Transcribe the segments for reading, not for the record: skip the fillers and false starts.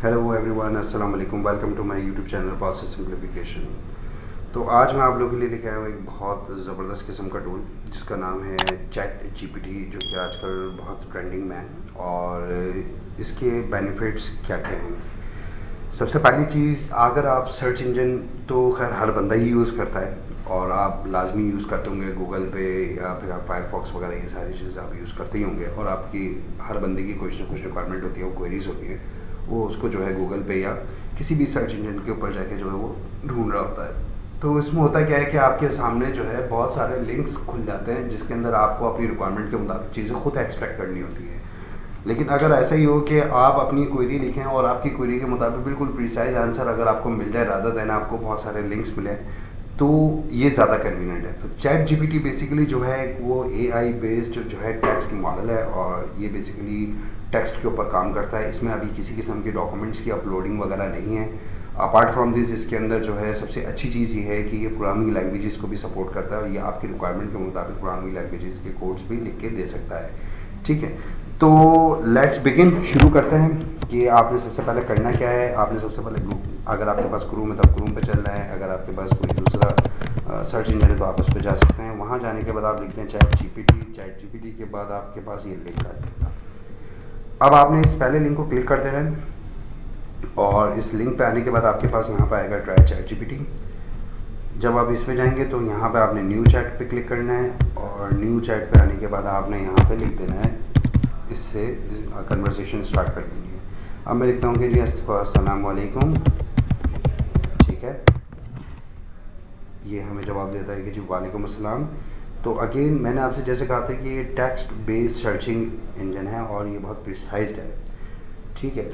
Hello everyone, अस्सलाम वालेकुम। Welcome to my YouTube channel process simplification. तो आज मैं आप लोगों के लिए लेके आया हूँ एक बहुत ज़बरदस्त किस्म का टूल जिसका नाम है चैट जीपीटी, जो कि आजकल बहुत ट्रेंडिंग में है। और इसके बेनिफिट्स क्या क्या हैं। सबसे पहली चीज़, अगर आप सर्च इंजन, तो खैर हर बंदा ही यूज़ करता है और आप लाजमी यूज़ करते होंगे गूगल पे या फिर आप फायरफॉक्स वगैरह, ये सारी चीज़ें आप यूज़ करते ही होंगे। और आपकी हर बंदे की कुछ ना कुछ रिक्वायरमेंट होती है, वो क्वेरीज होती है, वो उसको जो है गूगल पे या किसी भी सर्च इंजन के ऊपर जाके जो है वो ढूंढ रहा होता है। तो इसमें होता क्या है कि आपके सामने जो है बहुत सारे लिंक्स खुल जाते हैं जिसके अंदर आपको अपनी रिक्वायरमेंट के मुताबिक चीज़ें खुद एक्सट्रैक्ट करनी होती है। लेकिन अगर ऐसा ही हो कि आप अपनी क्वेरी लिखें और आपकी क्वेरी के मुताबिक बिल्कुल प्रिसाइज आंसर अगर आपको मिल जाए, रादर देन आपको बहुत सारे लिंक्स मिले, तो ये ज़्यादा कन्वीनियंट है। तो चैट जीपीटी बेसिकली जो है वो एआई बेस्ड जो है टेक्स्ट मॉडल है और ये बेसिकली टेक्स्ट के ऊपर काम करता है। इसमें अभी किसी किस्म की डॉक्यूमेंट्स की अपलोडिंग वगैरह नहीं है। अपार्ट फ्रॉम दिस, इसके अंदर जो है सबसे अच्छी चीज़ ये है कि ये प्रोग्रामिंग लैंग्वेजेस को भी सपोर्ट करता है और ये आपकी रिक्वायरमेंट के मुताबिक प्रोग्रामिंग लैंग्वेजेस के कोड्स भी लिख के दे सकता है। ठीक है, तो लेट्स बिगिन, शुरू करते हैं कि आपने सबसे पहले करना क्या है। आपने सबसे पहले अगर आपके पास क्रूम है तो क्रूम पे चलना है। अगर आपके पास कोई दूसरा सर्च इंजन है तो आप उस पर जा सकते हैं। वहाँ जाने के बाद आप लिखते हैं चैट जीपीटी। चैट जीपीटी के बाद आपके पास ये लिंक आ जाएगा। अब आपने इस पहले लिंक को क्लिक कर देना है और इस लिंक पे आने के बाद आपके पास यहाँ पे आएगा ट्राई चैट जीपीटी। जब आप इस पे जाएंगे तो यहाँ पे आपने न्यू चैट पे क्लिक करना है और न्यू चैट पे आने के बाद आपने यहाँ पे लिख देना है, इससे कन्वर्सेशन स्टार्ट कर देनी है। अब मैं लिखता हूँ कि जी अस्सलाम वालेकुम। ठीक है, ये हमें जवाब देता है कि जी वालेकुम अस्सलाम। तो अगेन मैंने आपसे जैसे कहा था कि ये टेक्स्ट बेस्ड सर्चिंग इंजन है और ये बहुत प्रिसाइज्ड है। ठीक है,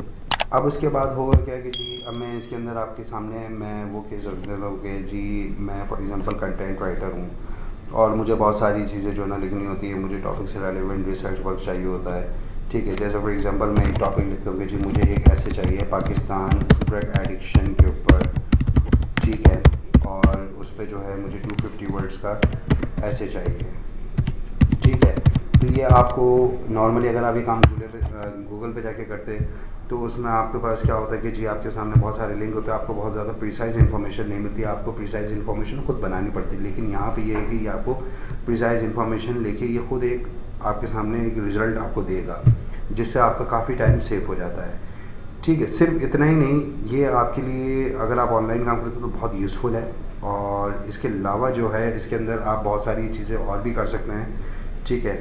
अब उसके बाद होगा क्या कि जी अब मैं इसके अंदर आपके सामने मैं वो केस रख देता हूँ कि जी मैं फॉर एग्जांपल कंटेंट राइटर हूँ और मुझे बहुत सारी चीज़ें जो ना लिखनी होती है, मुझे टॉपिक से रेलिवेंट रिसर्च वर्क चाहिए होता है। ठीक है, जैसे फॉर एग्जांपल मैं एक टॉपिक लिखता हूँ कि जी मुझे एक ऐसे चाहिए पाकिस्तान ड्रग एडिक्शन के ऊपर। ठीक है, और उस पर जो है मुझे 250 वर्ड्स का ऐसे चाहिए। ठीक है, तो ये आपको नॉर्मली अगर आप ये काम गूगल पे जाके करते तो उसमें आपके पास क्या होता है कि जी आपके सामने बहुत सारे लिंक होते हैं, आपको बहुत ज़्यादा प्रिसाइज इन्फॉर्मेशन नहीं मिलती, आपको प्रिसाइज इन्फॉर्मेशन खुद बनानी पड़ती है। लेकिन यहाँ पे ये है कि ये आपको प्रिसाइज इन्फॉर्मेशन लेके ये खुद एक आपके सामने एक रिज़ल्ट आपको देगा, जिससे आपका काफ़ी टाइम सेव हो जाता है। ठीक है, सिर्फ इतना ही नहीं, ये आपके लिए अगर आप ऑनलाइन काम करते हो तो बहुत यूज़फुल है। और इसके अलावा जो है इसके अंदर आप बहुत सारी चीज़ें और भी कर सकते हैं। ठीक है,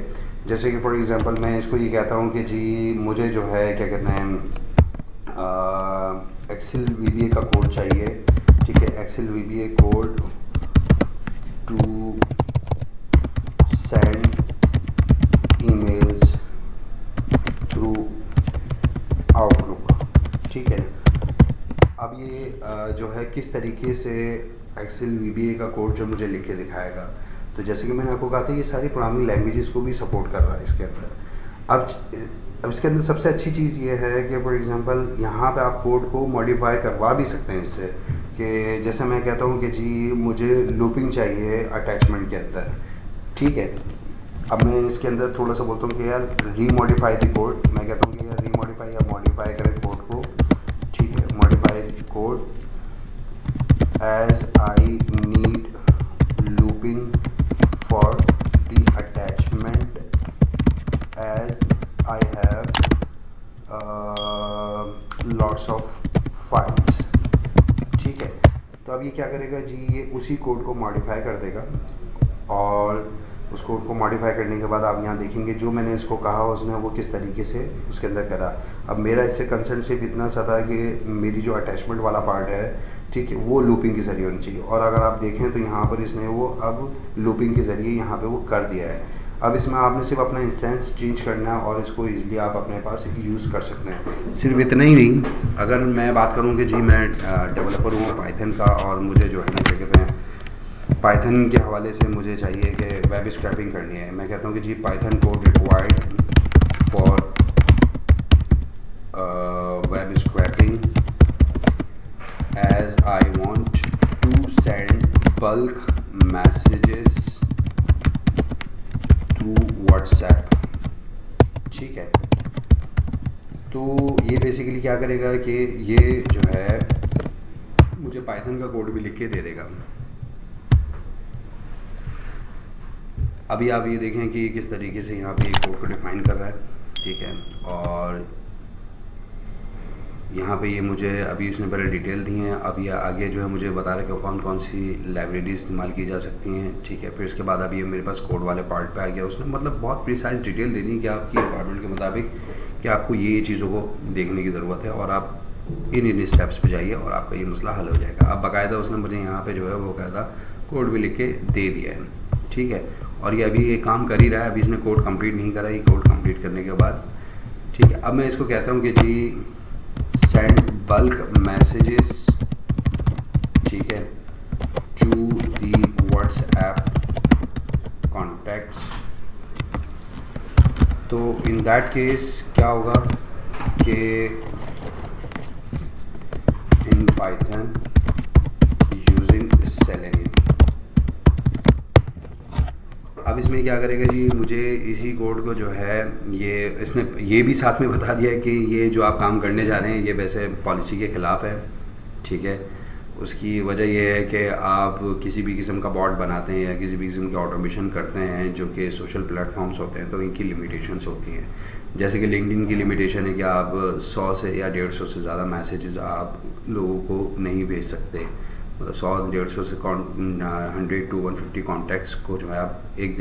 जैसे कि फॉर एग्जांपल मैं इसको ये कहता हूँ कि जी मुझे जो है क्या कहते हैं एक्सेल वीबीए का कोड चाहिए। ठीक है, Excel VBA code to send emails through Outlook. ठीक है, अब ये जो है किस तरीके से एक्सेल वीबीए का कोड जो मुझे लिख के दिखाएगा। तो जैसे कि मैंने आपको कहा था ये सारी प्रोग्रामिंग लैंग्वेजेस को भी सपोर्ट कर रहा है इसके अंदर। अब इसके अंदर सबसे अच्छी चीज़ ये है कि फॉर एग्जांपल यहाँ पे आप कोड को मॉडिफाई करवा भी सकते हैं इससे, कि जैसे मैं कहता हूँ कि जी मुझे लूपिंग चाहिए अटैचमेंट के अंदर। ठीक है, अब मैं इसके अंदर थोड़ा सा बोलता हूँ कि यार रीमॉडिफाई द कोड। मैं कहता हूँ कि यार रीमॉडिफाई या मॉडिफाई करें कोड को। ठीक है, modify code as I need looping for the attachment as I have lots of files। ठीक है, तो अब ये क्या करेगा जी, ये उसी कोड को मॉडिफाई कर देगा और उस कोड को मॉडिफाई करने के बाद आप यहाँ देखेंगे जो मैंने इसको कहा उसने वो किस तरीके से उसके अंदर करा। अब मेरा इससे कंसर्न सिर्फ इतना सा था कि मेरी जो अटैचमेंट वाला पार्ट है, ठीक है, वो लूपिंग के ज़रिए होनी चाहिए। और अगर आप देखें तो यहाँ पर इसने वो अब लूपिंग के ज़रिए यहाँ पे वो कर दिया है। अब इसमें आपने सिर्फ अपना इंस्टेंस चेंज करना है और इसको इजीली आप अपने पास यूज़ कर सकते हैं। सिर्फ इतना ही नहीं, अगर मैं बात करूँ कि जी मैं डेवलपर हूँ पाइथन का और मुझे जो है ना क्या कहते हैं पाइथन के हवाले से मुझे चाहिए कि वेब स्क्रैपिंग करनी है। मैं कहता हूँ कि जी Python code required for web scraping as I want to send bulk messages through WhatsApp। ठीक है, तो ये बेसिकली क्या करेगा कि ये जो है मुझे पाइथन का कोड भी लिख के दे देगा। अभी आप ये देखें कि किस तरीके से यहाँ पे कोड को डिफाइन कर रहा है, ठीक है। और यहाँ पे ये मुझे अभी इसने पहले डिटेल दी हैं, अब ये आगे जो है मुझे बता रहा है कि कौन कौन सी लाइब्रेरी इस्तेमाल की जा सकती हैं, ठीक है। फिर इसके बाद अभी ये मेरे पास कोड वाले पार्ट पे आ गया, उसने मतलब बहुत प्रिसाइज डिटेल दे दी कि आपकी रिक्वायरमेंट के मुताबिक कि आपको ये चीज़ों को देखने की ज़रूरत है और आप इन स्टेप्स पे जाइए और आपका ये मसला हल हो जाएगा। अब बाकायदा उसने मुझे यहाँ पे जो है वो बाकायदा कोड भी लिख के दे दिया है, ठीक है। और ये अभी ये काम कर ही रहा है, अभी इसने कोड कंप्लीट नहीं करा, ये कोड कंप्लीट करने के बाद, ठीक है। अब मैं इसको कहता हूँ कि जी सेंड बल्क मैसेजेस, ठीक है, टू दी व्हाट्सएप कॉन्टैक्ट्स। तो इन दैट केस क्या होगा कि इन पाइथन यूजिंग सेलेनियम। अब इसमें क्या करेगा जी, मुझे इसी कोड को जो है ये इसने ये भी साथ में बता दिया है कि ये जो आप काम करने जा रहे हैं ये वैसे पॉलिसी के ख़िलाफ़ है, ठीक है। उसकी वजह यह है कि आप किसी भी किस्म का बॉट बनाते हैं या किसी भी किस्म की ऑटोमेशन करते हैं जो कि सोशल प्लेटफॉर्म्स होते हैं, तो इनकी लिमिटेशंस होती हैं। जैसे कि लिंक्डइन की लिमिटेशन है कि आप 100 से या 150 से ज़्यादा मैसेजेस आप लोगों को नहीं भेज सकते, मतलब 100-150 से 100 to 150 कॉन्टैक्ट्स को जो है आप एक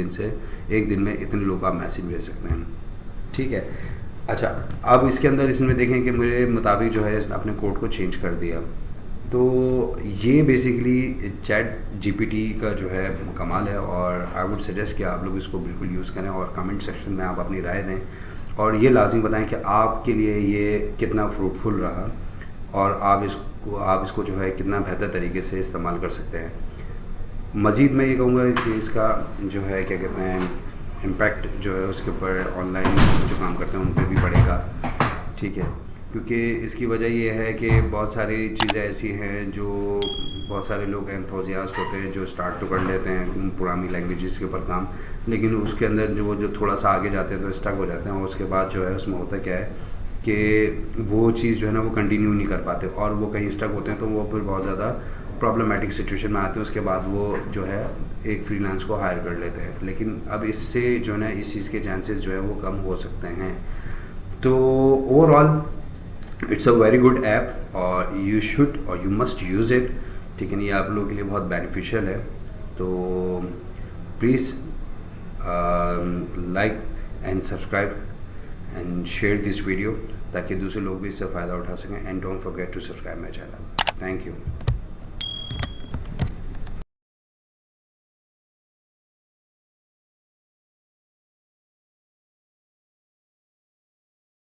दिन में इतने लोगों का मैसेज भेज सकते हैं, ठीक है। अच्छा, अब इसके अंदर इसमें देखें कि मेरे मुताबिक जो है इसने अपने कोड को चेंज कर दिया। तो ये बेसिकली चैट जीपीटी का जो है कमाल है और आई वुड सजेस्ट कि आप लोग इसको बिल्कुल यूज़ करें और कमेंट सेक्शन में आप अपनी राय दें और ये लाजमी बताएं कि आपके लिए ये कितना फ्रूटफुल रहा और आप इसको जो है कितना बेहतर तरीके से इस्तेमाल कर सकते हैं। मज़ीद मैं ये कहूँगा कि इसका जो है क्या कहते हैं इम्पैक्ट जो है उसके ऊपर ऑनलाइन जो काम करते हैं उन पर भी पड़ेगा, ठीक है। क्योंकि इसकी वजह ये है कि बहुत सारी चीज़ें ऐसी हैं जो बहुत सारे लोग एंथुसियास्ट होते हैं जो स्टार्ट तो कर लेते हैं पुरानी लैंग्वेजेस के ऊपर काम, लेकिन उसके अंदर जो थोड़ा सा आगे जाते हैं तो स्टक हो जाते हैं और उसके बाद जो है उसमें होता क्या है कि वो चीज़ जो है ना वो कंटिन्यू नहीं कर पाते और वो कहीं स्टक होते हैं तो वो फिर बहुत ज़्यादा प्रॉब्लमेटिक सिचुएशन में आते हैं। उसके बाद वो जो है एक फ्रीलांस को हायर कर लेते हैं, लेकिन अब इससे जो है ना इस चीज़ के चांसेस जो है वो कम हो सकते हैं। तो overall it's a very good app और यू शुड और यू मस्ट यूज़ इट, ठीक है। ये आप लोगों के लिए बहुत बेनिफिशियल है। तो please like and subscribe and share this video ताकि दूसरे लोग भी इससे फ़ायदा उठा सकें। And don't forget to subscribe my channel. Thank you.